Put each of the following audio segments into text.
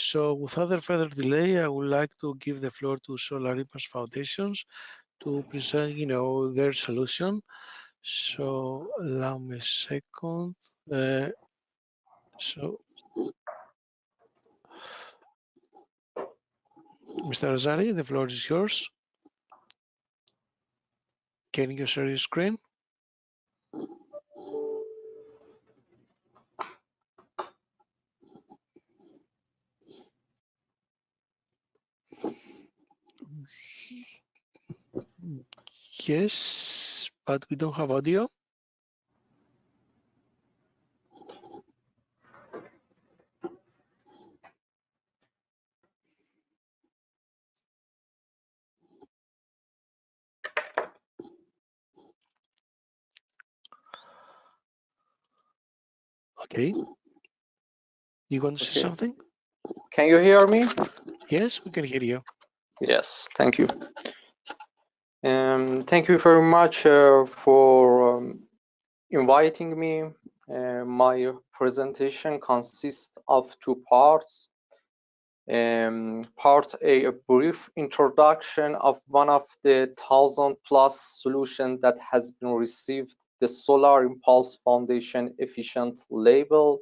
So without further delay, I would like to give the floor to Solar Impact Foundations to present, their solution. So allow me a second. So, Mr. Azari, the floor is yours. Can you share your screen? Yes, but we don't have audio. Okay. You want to say something? Can you hear me? Yes, we can hear you. Yes, thank you. Thank you very much for inviting me. My presentation consists of two parts. Part A, a brief introduction of one of the 1,000+ solutions that has been received the Solar Impulse Foundation Efficient label.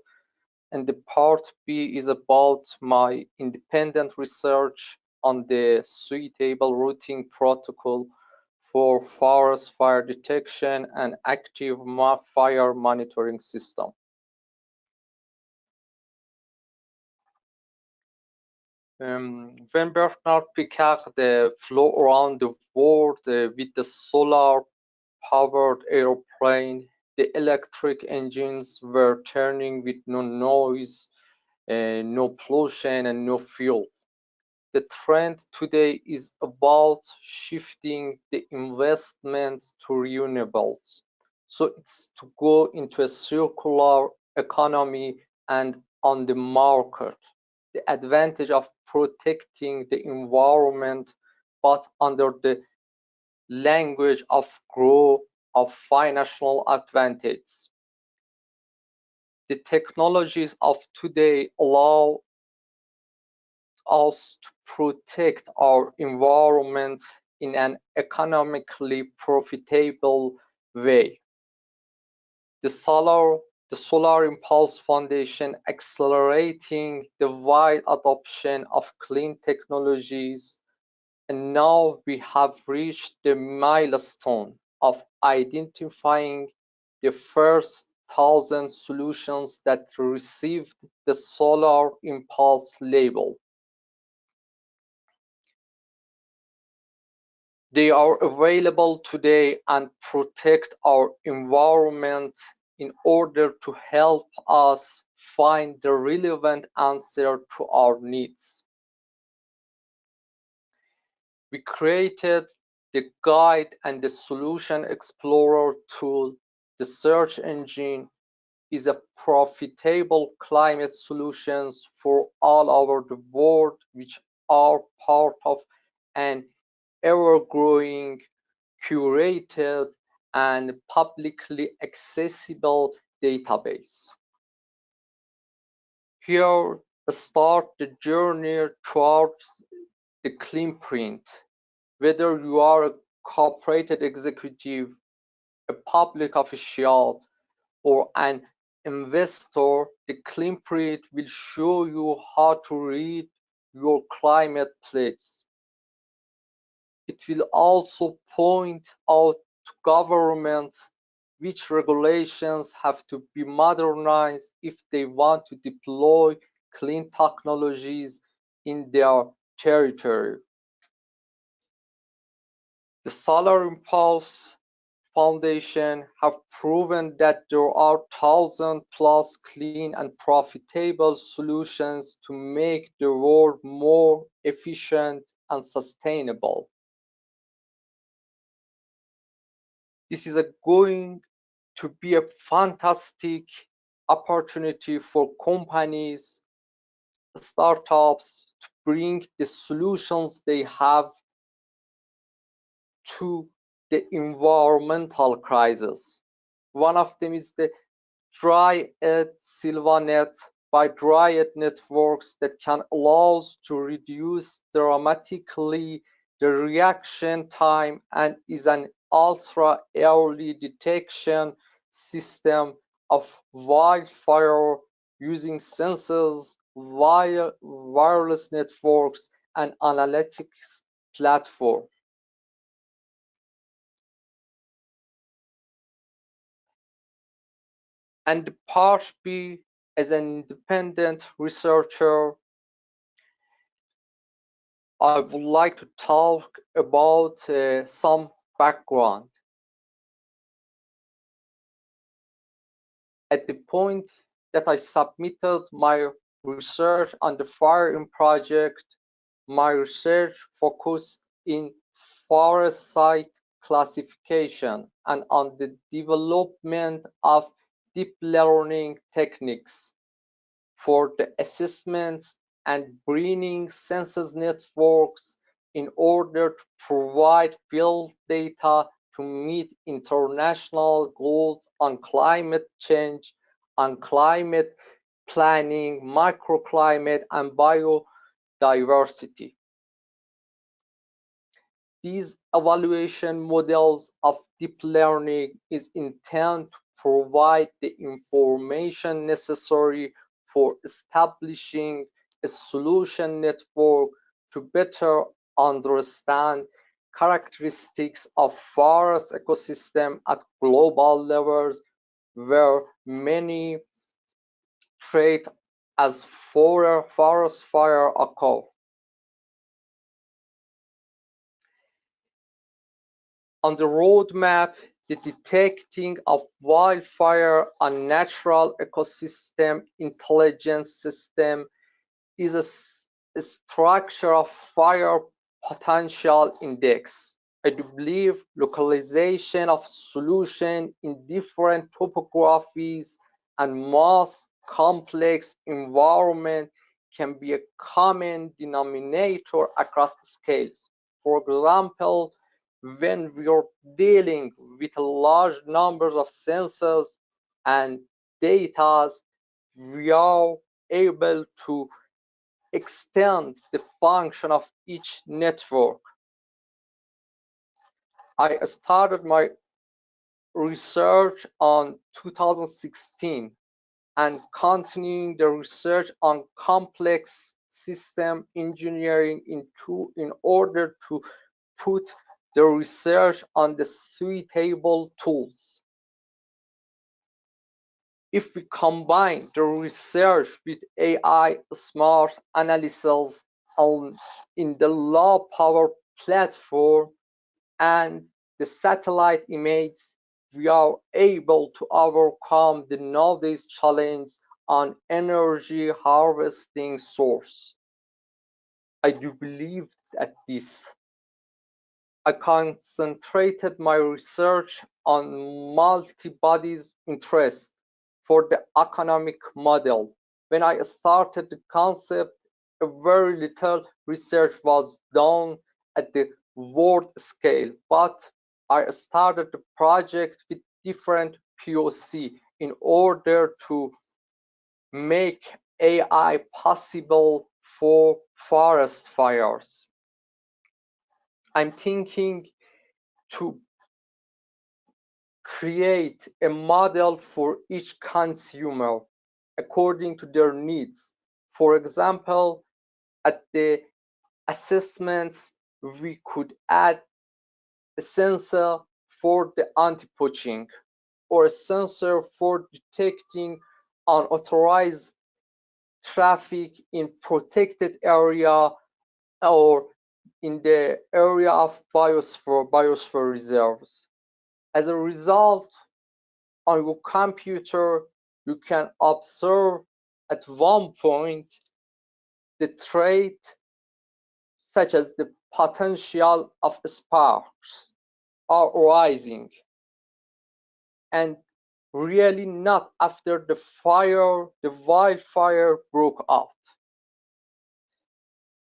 And the part B is about my independent research on the suitable routing protocol for forest fire detection and active fire monitoring system. When Bernard Picard flew around the world with the solar-powered airplane, the electric engines were turning with no noise, no pollution, and no fuel. The trend today is about shifting the investment to renewables. So it's to go into a circular economy and on the market. The advantage of protecting the environment, but under the language of growth of financial advantage. The technologies of today allow us to protect our environment in an economically profitable way. The Solar Impulse Foundation accelerating the wide adoption of clean technologies, and now we have reached the milestone of identifying the first 1,000 solutions that received the Solar Impulse label. They are available today and protect our environment in order to help us find the relevant answer to our needs. We created the Guide and the Solution Explorer tool. The search engine is a profitable climate solutions for all over the world, which are part of an ever-growing, curated, and publicly accessible database. Here start the journey towards the clean print. Whether you are a corporate executive, a public official, or an investor, the clean print will show you how to read your climate pledge. It will also point out to governments which regulations have to be modernized if they want to deploy clean technologies in their territory. The Solar Impulse Foundation have proven that there are 1,000+ clean and profitable solutions to make the world more efficient and sustainable. This is going to be a fantastic opportunity for companies, startups to bring the solutions they have to the environmental crisis. One of them is the Dry Earth Silva Net by dryad networks that can allow us to reduce dramatically the reaction time and is an ultra early detection system of wildfire using sensors, wireless networks, and analytics platform. And part B, as an independent researcher, I would like to talk about some background. At the point that I submitted my research on the FIRE-IN project, my research focused in forest site classification and on the development of deep learning techniques for the assessments and bringing census networks in order to provide field data to meet international goals on climate change, on climate planning, microclimate, and biodiversity. These evaluation models of deep learning is intended to provide the information necessary for establishing a solution network to better understand characteristics of forest ecosystem at global levels where many threats as forest fire occur. On the roadmap, the detecting of wildfire and natural ecosystem intelligence system is a structure of fire potential index. I do believe localization of solution in different topographies and most complex environment can be a common denominator across scales. For example, when we are dealing with large numbers of sensors and data, we are able to extend the function of each network. I started my research on 2016 and continuing the research on complex system engineering in order to put the research on the suitable tools. If we combine the research with AI smart analysis in the low power platform and the satellite images, we are able to overcome the nowadays challenge on energy harvesting source. I do believe that this. I concentrated my research on multi-bodies interest for the economic model. When I started the concept, a very little research was done at the world scale, but I started the project with different POC in order to make AI possible for forest fires. I'm thinking to create a model for each consumer according to their needs. For example, at the assessments, we could add a sensor for the anti-poaching or a sensor for detecting unauthorized traffic in protected area or in the area of biosphere reserves. As a result, on your computer, you can observe at one point the trait such as the potential of sparks are rising and really not after the wildfire broke out.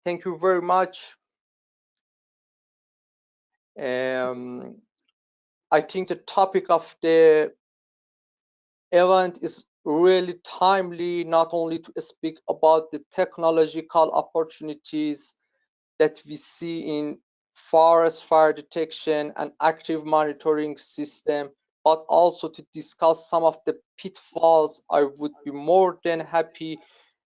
Thank you very much. I think the topic of the event is really timely, not only to speak about the technological opportunities that we see in forest fire detection and active monitoring system, but also to discuss some of the pitfalls. I would be more than happy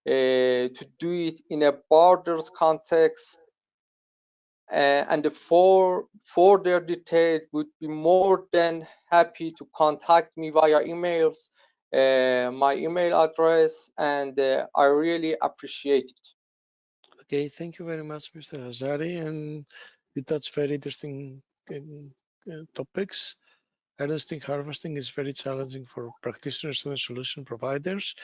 to do it in a borders context, and for further detail would be more than happy to contact me via emails, my email address, and I really appreciate it. Okay, thank you very much, Mr. Azari, and you touched very interesting topics. I don't think harvesting is very challenging for practitioners and solution providers.